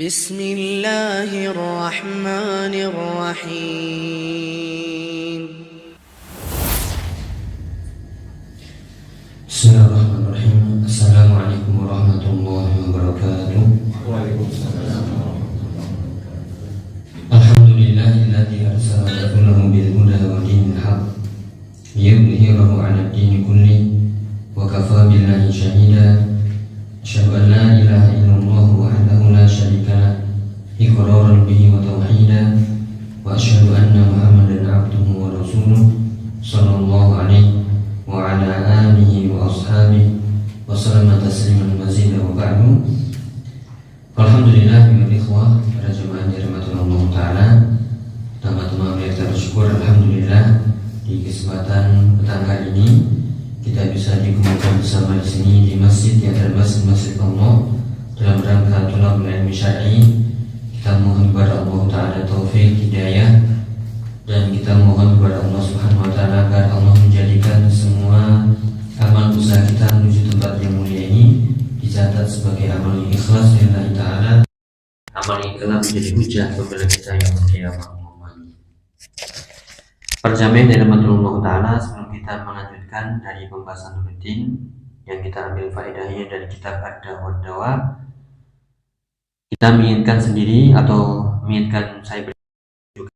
بسم الله الرحمن الرحيم بسم الله الرحمن الرحيم. السلام عليكم ورحمة الله وبركاته. Waalaikumsalam. الحمد لله الذي أرسل رسوله بالهدى ودين الحق ليظهره على الدين كله وكفى بالله شهيدا. أشهد أن لا إله إلا الله وحده لا شريك له إقرارا به وتوحيدا، وأشهد أن محمدا عبده ورسوله صلى الله عليه وعلى آله وأصحابه وسلم تسليما مزيدا. وبعد، alhamdulillah ya ikhwah, para jemaah yang dirahmati Allah Ta'ala, pertama-tama kita bersyukur alhamdulillah di kesempatan petang kali ini kita bisa dikumpulkan bersama di sini di masjid, di antara masjid Allah, dalam rangka thalabul ilmi syar'i. Kita mohon kepada Allah Ta'ala taufik hidayah, dan kita mohon kepada Allah Subhanahu Wa Ta'ala agar Allah menjadikan semua amal usaha kita menuju tempat yang mulia ini dicatat sebagai amal yang ikhlas lillahi ta'ala, amal yang kelak menjadi hujah kepada kita yang kiamat. Perjamaah dari Allah Ta'ala, sebelum kita melanjutkan dari pembahasan rutin yang kita ambil faedahnya dari kitab Ad-Dawa wad-Dawa, kita mengingatkan sendiri atau mengingatkan saya juga,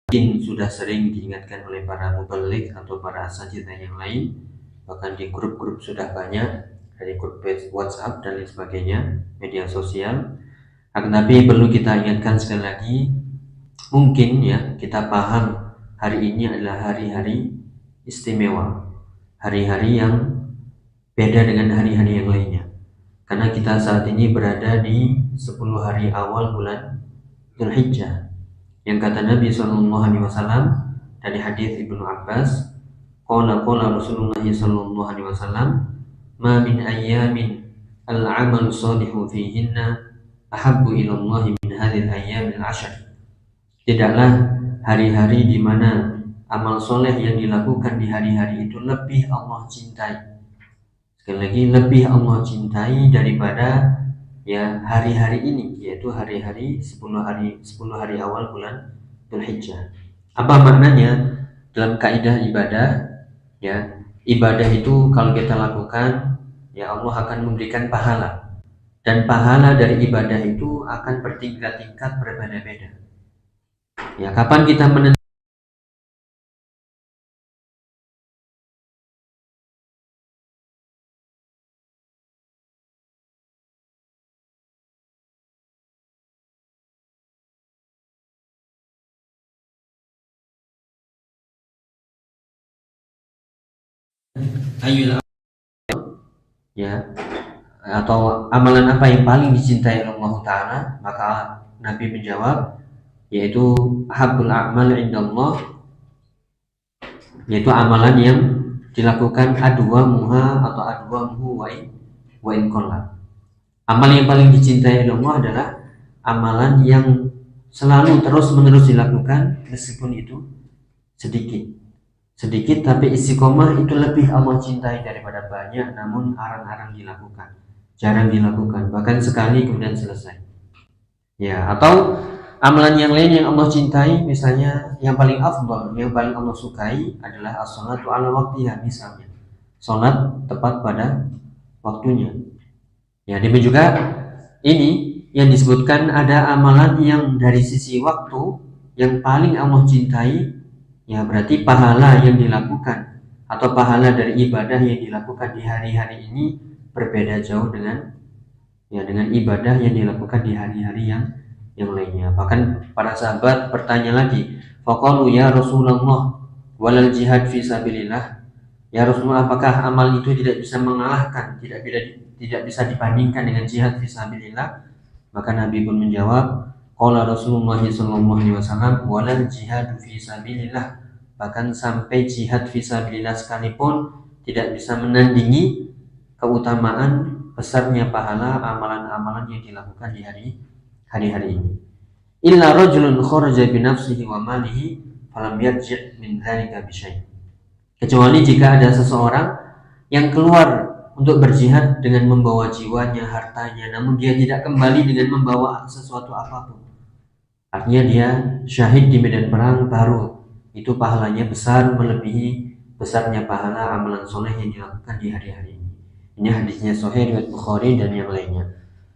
mungkin sudah sering diingatkan oleh para mubaligh atau para asatidz yang lain, bahkan di grup-grup sudah banyak, dari grup WhatsApp dan lain sebagainya, media sosial. Akan tapi perlu kita ingatkan sekali lagi, mungkin ya kita paham hari ini adalah hari-hari istimewa, hari-hari yang beda dengan hari-hari yang lainnya, karena kita saat ini berada di 10 hari awal bulan Dzulhijjah, yang kata Nabi SAW dari hadis Ibnu Abbas, qala Rasulullah SAW, ma min ayyamin al-amalu salihu fihinna ahabbu ila Allah min hadhihi al-ayyam al-'ashr. Tidaklah hari-hari di mana amal soleh yang dilakukan di hari-hari itu lebih Allah cintai. Sekali lagi, lebih Allah cintai daripada ya hari-hari ini, yaitu hari-hari 10 hari awal bulan Dzulhijjah. Apa maknanya? Dalam kaidah ibadah, ya, ibadah itu kalau kita lakukan, ya Allah akan memberikan pahala, dan pahala dari ibadah itu akan bertingkat-tingkat berbeda-beda. Ya, kapan kita menentukan ayul ya, atau amalan apa yang paling dicintai Allah Ta'ala, maka Nabi menjawab, yaitu ahabbul a'mal indallah, yaitu amalan yang dilakukan adwamuha atau adwamuhu wa in qalla. Amal yang paling dicintai Allah adalah amalan yang selalu terus-menerus dilakukan, meskipun itu sedikit tapi istiqomah itu lebih Allah cintai daripada banyak namun arang-arang dilakukan, jarang dilakukan, bahkan sekali kemudian selesai. Ya, atau amalan yang lain yang Allah cintai, misalnya yang paling afdal, yang paling Allah sukai adalah as-shalatu ala waqtiha, misalnya salat tepat pada waktunya. Ya, demikian juga ini yang disebutkan ada amalan yang dari sisi waktu yang paling Allah cintai, ya berarti pahala yang dilakukan atau pahala dari ibadah yang dilakukan di hari-hari ini berbeda jauh dengan ibadah yang dilakukan di hari-hari yang lainnya. Bahkan para sahabat bertanya lagi, faqalu ya Rasulullah walal jihad fi sabilillah, ya Rasulullah, apakah amal itu tidak bisa mengalahkan, tidak bisa dibandingkan dengan jihad fi sabilillah? Maka Nabi pun menjawab, qala Rasulullah SAW, walal jihad fi sabilillah, bahkan sampai jihad fi sabilillah sekalipun tidak bisa menandingi keutamaan besarnya pahala amalan-amalan yang dilakukan di hari-hari ini. Illa rajulun kharaja bi nafsihi wa malihi falam yarji' min dzalika bi syai'. Kecuali jika ada seseorang yang keluar untuk berjihad dengan membawa jiwanya, hartanya, namun dia tidak kembali dengan membawa sesuatu apapun. Artinya dia syahid di medan perang, baru itu pahalanya besar, melebihi besarnya pahala amalan soleh yang dilakukan di hari-hari ini. Ini hadisnya Sahih riwayat Bukhari dan yang lainnya.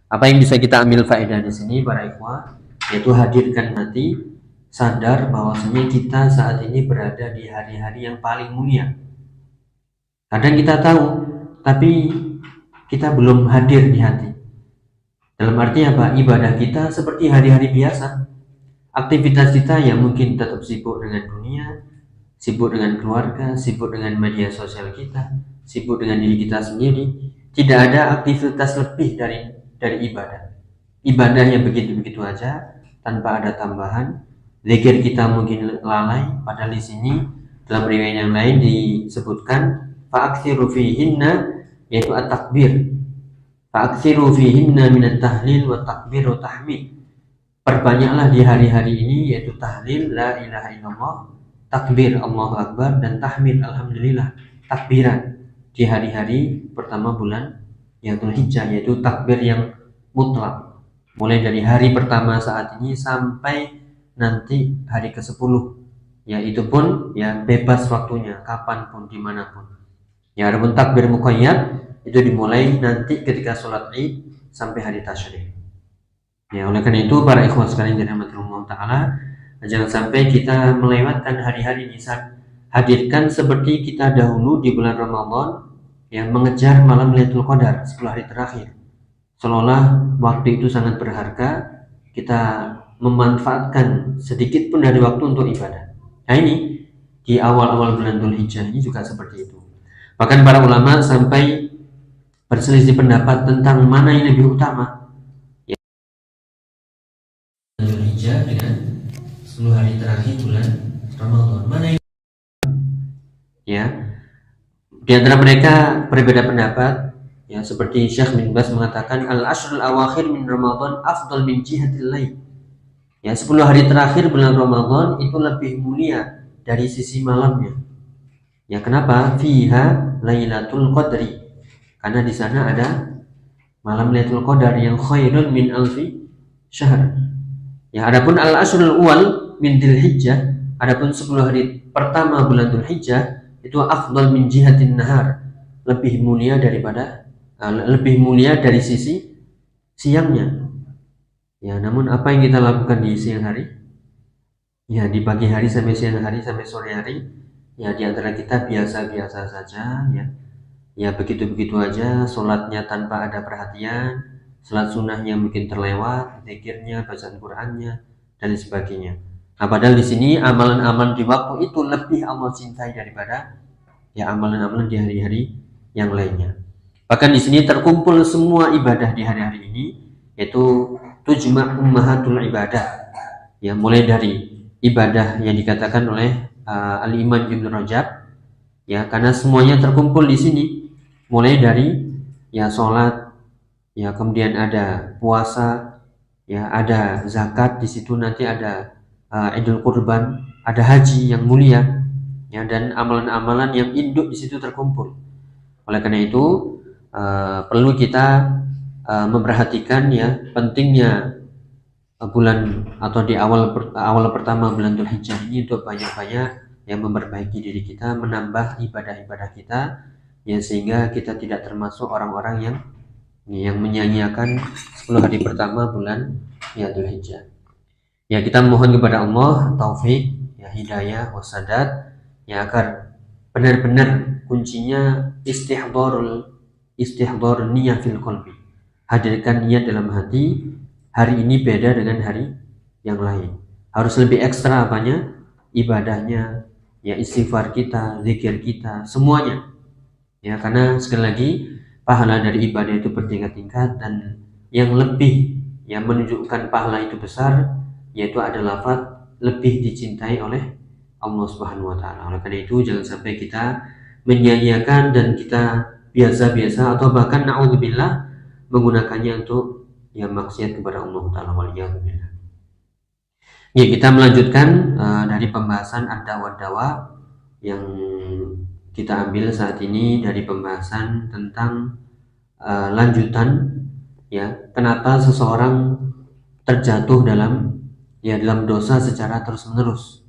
Apa yang bisa kita ambil faedah di sini para ikhwah, yaitu hadirkan hati, sadar bahwasanya kita saat ini berada di hari-hari yang paling mulia. Kadang kita tahu, tapi kita belum hadir di hati. Dalam arti apa? Ibadah kita seperti hari-hari biasa. Aktivitas kita yang mungkin tetap sibuk dengan dunia, sibuk dengan keluarga, sibuk dengan media sosial kita, sibuk dengan diri kita sendiri. Tidak ada aktivitas lebih dari ibadah. Ibadah yang begitu-begitu aja, tanpa ada tambahan. Zikir kita mungkin lalai, padahal di sini dalam riwayat yang lain disebutkan fa'aksiru fihinna, yaitu at-takbir. Fa'aksiru fihinna minat tahlil wa takbir wa tahmid. Perbanyaklah di hari-hari ini yaitu tahlil la ilaha illallah, takbir Allahu Akbar, dan tahmid alhamdulillah, takbiran di hari-hari pertama bulan Dzul Hijjah, yaitu takbir yang mutlak mulai dari hari pertama saat ini sampai nanti hari ke-10, ya itu pun ya bebas waktunya, kapanpun dimanapun. Ya adapun takbir muqayyad itu dimulai nanti ketika sholat Id sampai hari tasyrik. Ya oleh karena itu para ikhwan sekalian dirahmati Allah Ta'ala, jangan sampai kita melewatkan hari-hari ini. Hadirkan seperti kita dahulu di bulan Ramadan yang mengejar malam Lailatul Qadar 10 hari terakhir, seolah waktu itu sangat berharga, kita memanfaatkan sedikit pun dari waktu untuk ibadah. Nah ini di awal-awal bulan Dzul Hijjah ini juga seperti itu. Bahkan para ulama sampai berselisih pendapat tentang mana yang lebih utama, ya, Dzul Hijjah dengan 10 hari terakhir bulan Ramadan, mana yang ya. Di antara mereka berbeda pendapat, ya seperti Syekh bin Baz mengatakan al-ashrul awakhir min Ramadan afdal min jihatil lail. Ya 10 hari terakhir bulan Ramadan itu lebih mulia dari sisi malamnya. Ya kenapa? Fiha Lailatul Qadri. Karena di sana ada malam Lailatul Qadar yang khairun min alfi syahr. Ya adapun al-ashrul awal min Dzul Hijjah, adapun 10 hari pertama bulan Dzul Hijjah itu afdal min jihatin nahar, lebih mulia dari sisi siangnya. Ya, namun apa yang kita lakukan di siang hari? Ya, di pagi hari sampai siang hari sampai sore hari, ya di antara kita biasa-biasa saja, ya. Ya begitu-begitu aja, sholatnya tanpa ada perhatian, sholat sunnahnya mungkin terlewat, zikirnya, bacaan Qur'annya, dan sebagainya. Nah, padahal di sini amalan-amalan di waktu itu lebih Allah cintai daripada ya amalan-amalan di hari-hari yang lainnya. Bahkan di sini terkumpul semua ibadah di hari-hari ini, yaitu tujma' ummahatul ibadah. Ya mulai dari ibadah yang dikatakan oleh Al-Imam Ibnu Rajab, ya karena semuanya terkumpul di sini, mulai dari ya sholat, ya kemudian ada puasa, ya ada zakat, di situ nanti ada Idul Kurban, ada haji yang mulia, ya dan amalan-amalan yang induk di situ terkumpul. Oleh karena itu perlu kita memperhatikan ya pentingnya bulan atau di awal pertama bulan Dzul Hijjah ini untuk banyak-banyak yang memperbaiki diri kita, menambah ibadah-ibadah kita, ya sehingga kita tidak termasuk orang-orang yang menyanyiakan 10 hari pertama bulan ya Dzul Hijjah. Ya kita mohon kepada Allah taufik, ya hidayah, wasadat, ya agar benar-benar kuncinya istihdar niyah fil qalbi. Hadirkan niat dalam hati, hari ini beda dengan hari yang lain. Harus lebih ekstra apanya? Ibadahnya, ya istighfar kita, zikir kita, semuanya. Ya karena sekali lagi pahala dari ibadah itu bertingkat-tingkat, dan yang lebih yang menunjukkan pahala itu besar yaitu ada lafaz lebih dicintai oleh Allah Subhanahu wa taala. Oleh karena itu jangan sampai kita menyanyiakan dan kita biasa-biasa atau bahkan naudzubillah menggunakannya untuk yang maksiat kepada Allah taala, waliyadzubillah. Ya kita melanjutkan dari pembahasan ad-dawa yang kita ambil saat ini dari pembahasan tentang lanjutan ya, kenapa seseorang terjatuh dalam dosa secara terus-menerus.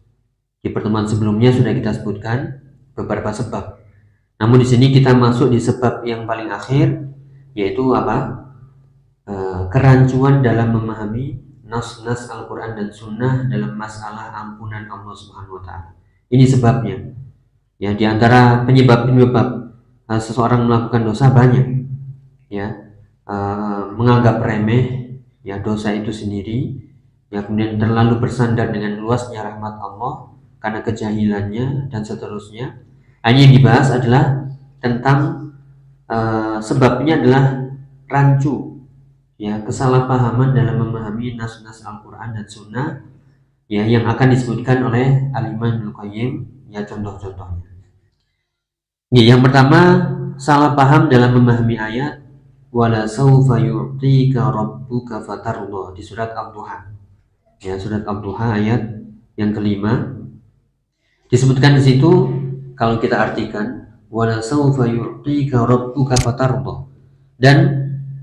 Di pertemuan sebelumnya sudah kita sebutkan beberapa sebab. Namun di sini kita masuk di sebab yang paling akhir, yaitu apa? Kerancuan dalam memahami nas-nas Al-Quran dan Sunnah dalam masalah ampunan Allah Subhanahu Wa Taala. Ini sebabnya. Ya, di antara penyebab seseorang melakukan dosa banyak. Ya, menganggap remeh ya dosa itu sendiri, ya, kemudian terlalu bersandar dengan luasnya rahmat Allah karena kejahilannya dan seterusnya. Hanya yang dibahas adalah tentang sebabnya adalah rancu, ya, kesalahpahaman dalam memahami nas-nas Al-Quran dan Sunnah, ya, yang akan disebutkan oleh Al-Imam Ibnu Qayyim, ya, contoh-contohnya. Ya, yang pertama, salah paham dalam memahami ayat wala sawfa yu'tika rabbuka fatarda di surat Al-Duha. Ya, surat Al-Duha ayat yang kelima. Disebutkan di situ, kalau kita artikan wala sawfa yu'tika rabbuka fatarda, dan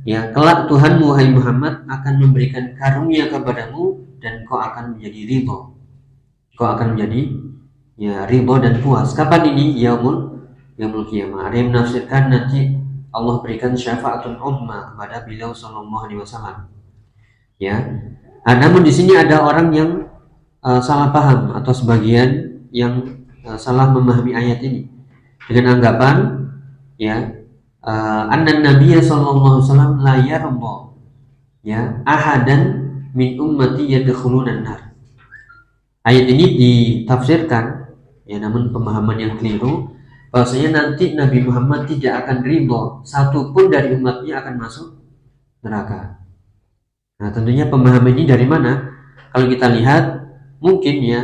ya, kelak Tuhanmu wahai Muhammad akan memberikan karunia kepadamu dan kau akan menjadi ridho. Kau akan menjadi, ya, ridho dan puas. Kapan ini? Yaumul qiyamah. Ada yang menafsirkan nanti Allah berikan syafaatul umma kepada beliau sallallahu alaihi wasallam. Ya. Namun di sini ada orang yang salah paham atau sebagian yang salah memahami ayat ini dengan anggapan, ya, anna nabiyya sallallahu alaihi wasallam la yarda, ya, ahadan min ummati yadkhuluna an-nar. Ayat ini ditafsirkan, ya, namun pemahaman yang keliru, bahwasanya nanti Nabi Muhammad tidak akan ridho satu pun dari umatnya akan masuk neraka. Nah, tentunya pemahaman ini dari mana? Kalau kita lihat, mungkin ya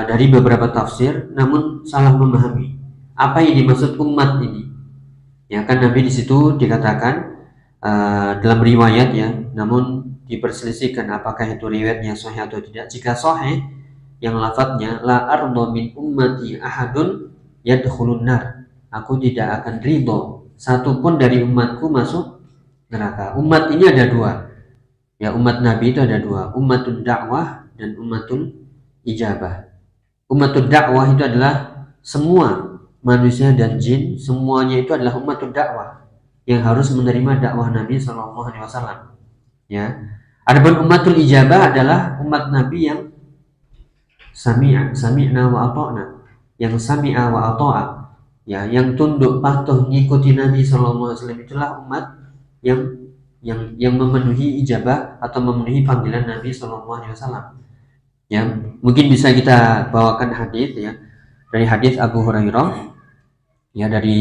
dari beberapa tafsir, namun salah memahami apa yang dimaksud umat ini. Ya kan, Nabi di situ dikatakan dalam riwayat, ya, namun diperselisihkan apakah itu riwayatnya sahih atau tidak. Jika sahih, yang lafadznya la ardo min ummati ahadun yadkhulun nar, aku tidak akan ridho satu pun dari umatku masuk neraka. Umat ini ada dua, ya, umat Nabi itu ada dua, ummatul dakwah dan ummatul ijabah. Ummatul dakwah itu adalah semua manusia dan jin, semuanya itu adalah ummatul dakwah yang harus menerima dakwah Nabi Shallallahu Alaihi Wasallam. Ya, adapun ummatul ijabah adalah umat Nabi yang sami'na wa ata'na, yang sami'a wa ata'a, ya, yang tunduk patuh ngikuti Nabi Sallallahu Alaihi Wasallam. Itulah umat yang memenuhi ijabah atau memenuhi panggilan Nabi Sallallahu Alaihi Wasallam. Ya, mungkin bisa kita bawakan hadis, ya, dari hadis Abu Hurairah, ya, dari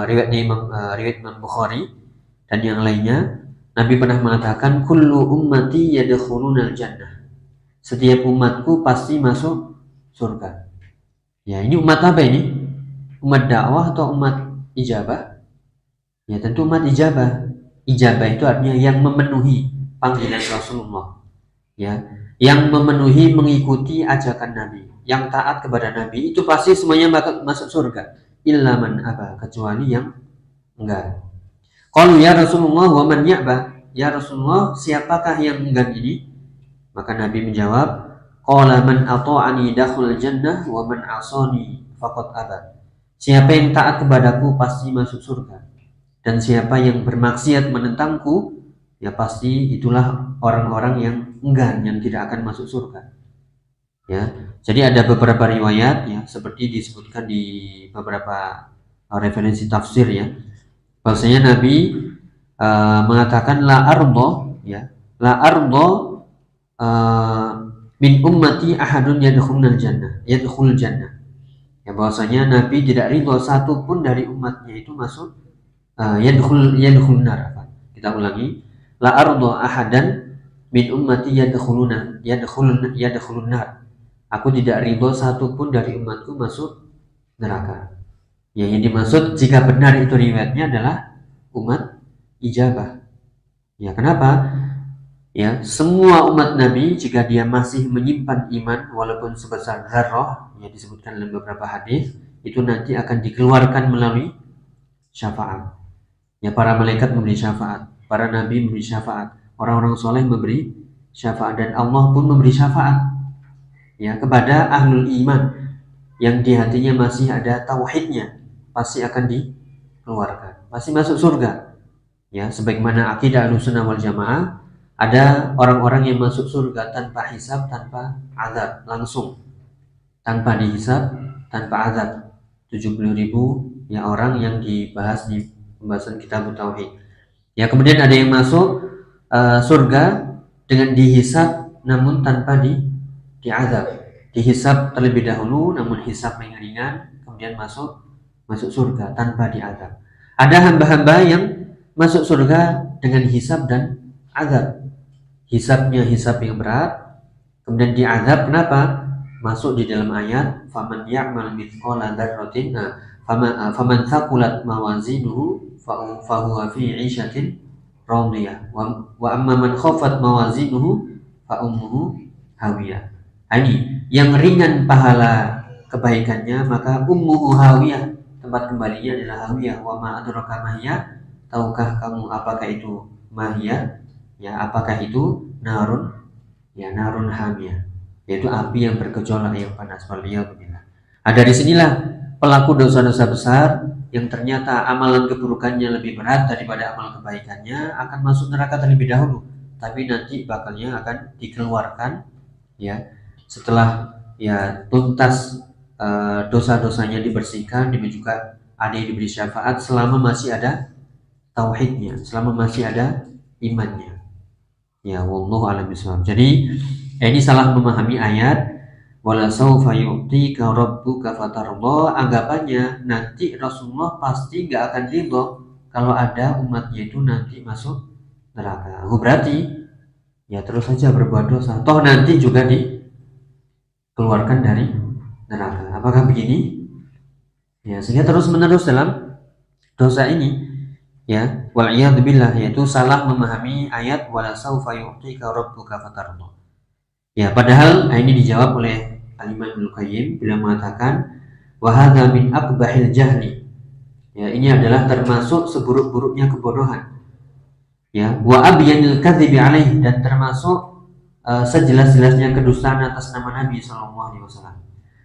riwayat Imam Bukhari dan yang lainnya. Nabi pernah mengatakan kullu ummati yadkhulunal jannah, setiap umatku pasti masuk surga. Ya, ini umat apa ini? Umat dakwah atau umat ijabah? Ya, tentu umat ijabah. Ijabah itu artinya yang memenuhi panggilan Rasulullah, ya, yang memenuhi mengikuti ajakan Nabi, yang taat kepada Nabi, itu pasti semuanya bakal masuk surga. Illa man aba, kecuali yang enggak. Qalu ya Rasulullah wa man ya'ba, ya Rasulullah, siapakah yang enggan ini? Maka Nabi menjawab, qala man ata'ani dakhul jannah wa man asani faqad aba. Siapa yang taat kepadaku pasti masuk surga, dan siapa yang bermaksiat menentangku, ya, pasti itulah orang-orang yang enggan, yang tidak akan masuk surga. Ya, jadi ada beberapa riwayat, ya, seperti disebutkan di beberapa referensi tafsir, ya, bahwasanya Nabi mengatakan la ardo, ya, la ardo min ummati ahadun yadkhulul jannah. Ya, bahwasanya Nabi tidak ridho satu pun dari umatnya itu masuk yadkhulun nar. Kita ulangi, la ardo ahadan min ummati yadkhulun nar. Aku tidak ridho satu pun dari umatku masuk neraka. Ya, yang dimaksud jika benar itu riwayatnya adalah umat ijabah. Ya, kenapa? Ya, semua umat Nabi jika dia masih menyimpan iman walaupun sebesar zarrah, yang disebutkan dalam beberapa hadis, itu nanti akan dikeluarkan melalui syafaat. Ya, para malaikat memberi syafaat, para nabi memberi syafaat, orang-orang soleh memberi syafaat, dan Allah pun memberi syafaat ya kepada ahlul iman yang di hatinya masih ada tauhidnya, pasti akan dikeluarkan, pasti masuk surga. Ya, sebagaimana akidah Ahlussunnah wal Jamaah, ada orang-orang yang masuk surga tanpa hisab, tanpa azab, langsung tanpa dihisab, tanpa azab. 70.000 ya orang yang dibahas di pembahasan kitab tauhid. Ya, kemudian ada yang masuk surga dengan dihisab namun tanpa diazab. Dihisab terlebih dahulu namun hisab yang ringan, kemudian masuk surga tanpa diazab. Ada hamba-hamba yang masuk surga dengan hisab dan azab. Hisabnya hisab yang berat, kemudian diazab. Kenapa? Masuk di dalam ayat faman ya'mal mithqala dzarratin faman thaqulat mawazinuhu fa huwa fi 'ishatin radiyah wa amma man khafat mawazinuhu fa ummuhu hawiyah. Ini yang ringan pahala kebaikannya maka ummuhu hawiyah, tempat kembalinya adalah hawiyah. Wa ma adraka mahiyah, tahukah kamu apakah itu mahiyah? Ya, apakah itu narun? Ya, narun hamiyah, yaitu api yang bergejolak yang panas. Waliyadzubillah. Dari sinilah pelaku dosa-dosa besar yang ternyata amalan keburukannya lebih berat daripada amal kebaikannya akan masuk neraka terlebih dahulu, tapi nanti bakalnya akan dikeluarkan ya setelah ya tuntas dosa-dosanya dibersihkan. Demikian juga ada yang diberi syafaat selama masih ada tauhidnya, selama masih ada imannya. Ya, wallahu a'lam bishawab. Jadi ini salah memahami ayat wala saufa yu'tika rabbuka fatarda. Anggapannya nanti Rasulullah pasti gak akan ridho kalau ada umatnya itu nanti masuk neraka. Berarti ya terus saja berbuat dosa, toh nanti juga dikeluarkan dari neraka. Apakah begini? Ya, sehingga terus menerus dalam dosa ini ya, wal'iyadzubillah, yaitu salah memahami ayat wala saufa yu'tika rabbuka fatarda. Ya, padahal ini dijawab oleh Al-Imam Ibnu Qayyim bila mengatakan wa hadza min aqbahil jahli. Ya, ini adalah termasuk seburuk-buruknya kebodohan. Ya, wa abyanil kadzibi alaih, dan termasuk sejelas-jelasnya kedustaan atas nama Nabi sallallahu alaihi wasallam.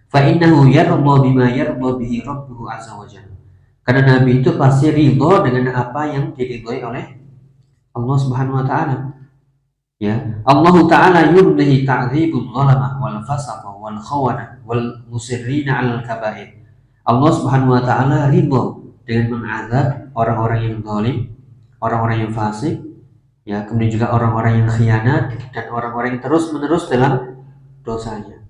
Fa innahu yarda bima yarda bihi rabbuhu azza wa jalla. Karena Nabi itu pasti ridho dengan apa yang diridhoi oleh Allah Subhanahu wa taala. Ya, Allah taala yurdihi ta'dzibul zalamah wal fasaqa wal khawana wal musirrina 'alal kaba'ir. Allah Subhanahu wa taala ridho dengan mengazab orang-orang yang zalim, orang-orang yang fasik, ya, kemudian juga orang-orang yang khianat dan orang-orang yang terus-menerus dalam dosanya.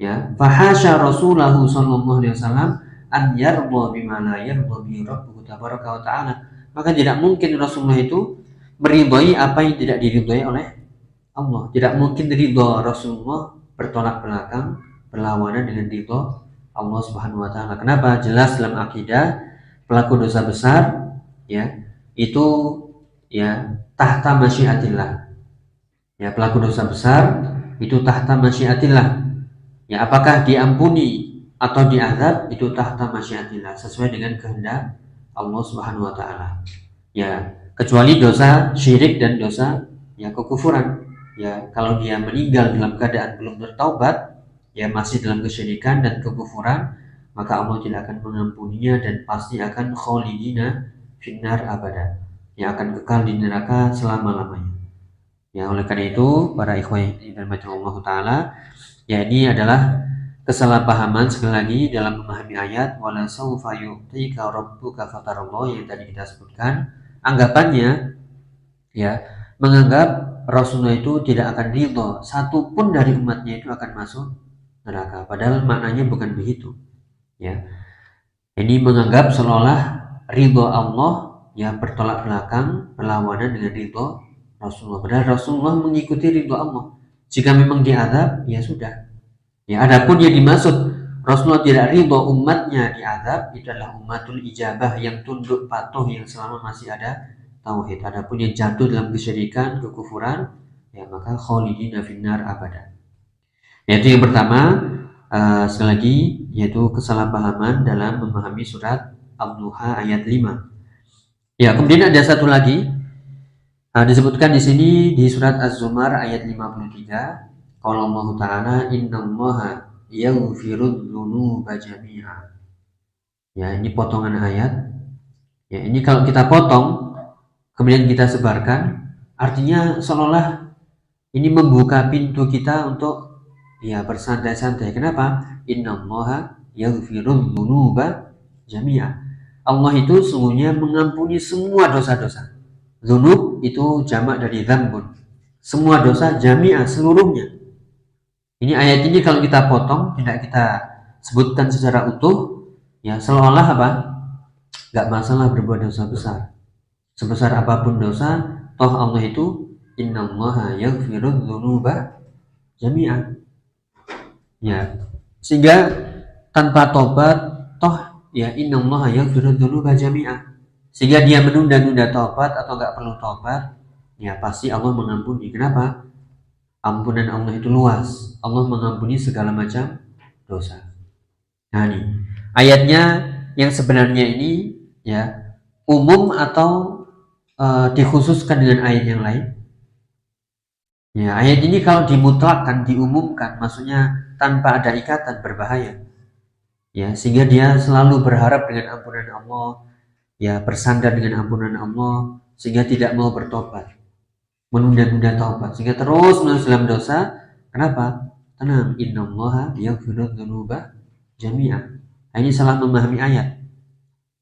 Ya, fahasya Rasulullah sallallahu alaihi wasallam an yarda bima la yarda bi rabbuhu tabaraka wa ta'ala. Maka tidak mungkin Rasulullah itu meridhai apa yang tidak diridhai oleh Allah. Tidak mungkin ridha Rasulullah bertolak belakang, berlawanan dengan ridha Allah Subhanahu wa taala. Kenapa? Jelas dalam akidah pelaku dosa besar ya itu ya tahta masyiatillah. Ya, pelaku dosa besar itu tahta masyiatillah. Ya, apakah diampuni atau diazab itu tahta masyiatillah, sesuai dengan kehendak Allah Subhanahu wa taala. Ya, kecuali dosa syirik dan dosa ya kekufuran. Ya, kalau dia meninggal dalam keadaan belum bertaubat, ya masih dalam kesyirikan dan kekufuran, maka Allah tidak akan mengampuninya dan pasti akan khalidina finnar abada. Yang akan kekal di neraka selama-lamanya. Ya, oleh karena itu para ikhwan yang dirahmati Allah taala, ya ini adalah kesalahpahaman sekali lagi dalam memahami ayat wala saufa yu'tika rabbuka fatarallah yang tadi kita sebutkan. Anggapannya ya menganggap Rasulullah itu tidak akan ridho satu pun dari umatnya itu akan masuk neraka, padahal maknanya bukan begitu. Ya, ini menganggap seolah ridho Allah yang bertolak belakang, berlawanan dengan ridho Rasulullah. Padahal Rasulullah mengikuti ridho Allah. Jika memang diazab, ya sudah. Ya, adapun yang dimaksud Rasulullah tidak ridho umatnya diazab, itu adalah ummatul ijabah yang tunduk patuh yang selama masih ada tauhid. Adapun yang jatuh dalam kesyirikan, kekufuran, ya maka khalidina finnar abada. Yaitu yang pertama, sekali lagi, yaitu kesalahpahaman dalam memahami surat Ad-Duha ayat 5. Ya, kemudian ada satu lagi, disebutkan di sini di surat Az-Zumar ayat 53. Qala Allah Ta'ala, innallaha yaghfirudz dzunuba jami'a. Ya, ini potongan ayat. Ya, ini kalau kita potong kemudian kita sebarkan, artinya seolah ini membuka pintu kita untuk ya bersantai-santai. Kenapa? Innallaha yaghfirudz dzunuba jami'a. Allah itu sungguhnya mengampuni semua dosa-dosa. Dzunub itu jamak dari dzambun. Semua dosa jami'a, seluruhnya. Ini ayat ini kalau kita potong, tidak kita sebutkan secara utuh, ya seolah apa? Gak masalah berbuat dosa besar. Sebesar apapun dosa, toh Allah itu innallaha yaghfirudz dzunuba jami'a. Ya. Sehingga tanpa tobat, toh ya innallaha yaghfirudz dzunuba jami'a. Sehingga dia menunda-nunda tobat atau gak perlu tobat, ya pasti Allah mengampuni. Kenapa? Ampunan Allah itu luas. Allah mengampuni segala macam dosa. Nah nih, ayatnya yang sebenarnya ini ya umum atau dikhususkan dengan ayat yang lain. Ya, ayat ini kalau dimutlakkan, diumumkan, maksudnya tanpa ada ikatan, berbahaya. Ya, sehingga dia selalu berharap dengan ampunan Allah, ya bersandar dengan ampunan Allah, sehingga tidak mau bertobat, menunda-nunda taubat, sehingga terus menerus dalam dosa. Kenapa? Tenang, innallaha yaghfirudz dzunuba jami'a. Ini salah memahami ayat.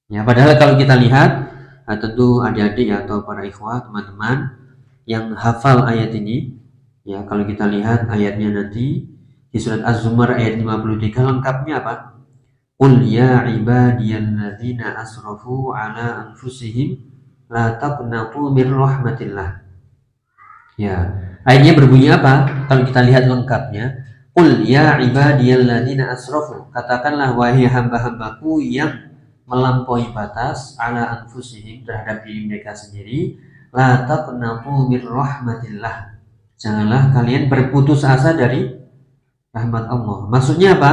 Ya, padahal kalau kita lihat, tentu adik-adik atau para ikhwah, teman-teman yang hafal ayat ini, ya kalau kita lihat ayatnya nanti di surat Az-Zumar ayat 53 lengkapnya apa? Qul ya ibadiyalladzina asrafu ala anfusihim la taqnatu mir rahmatillah. Ya, ayatnya berbunyi apa? Kalau kita lihat lengkapnya, Qul ya ibadiyalladzina asrafu, katakanlah wahai hamba-hambaku yang melampaui batas ala anfusihim, terhadap diri mereka sendiri, la taqnatu mir rahmatillah. Janganlah kalian berputus asa dari rahmat Allah. Maksudnya apa?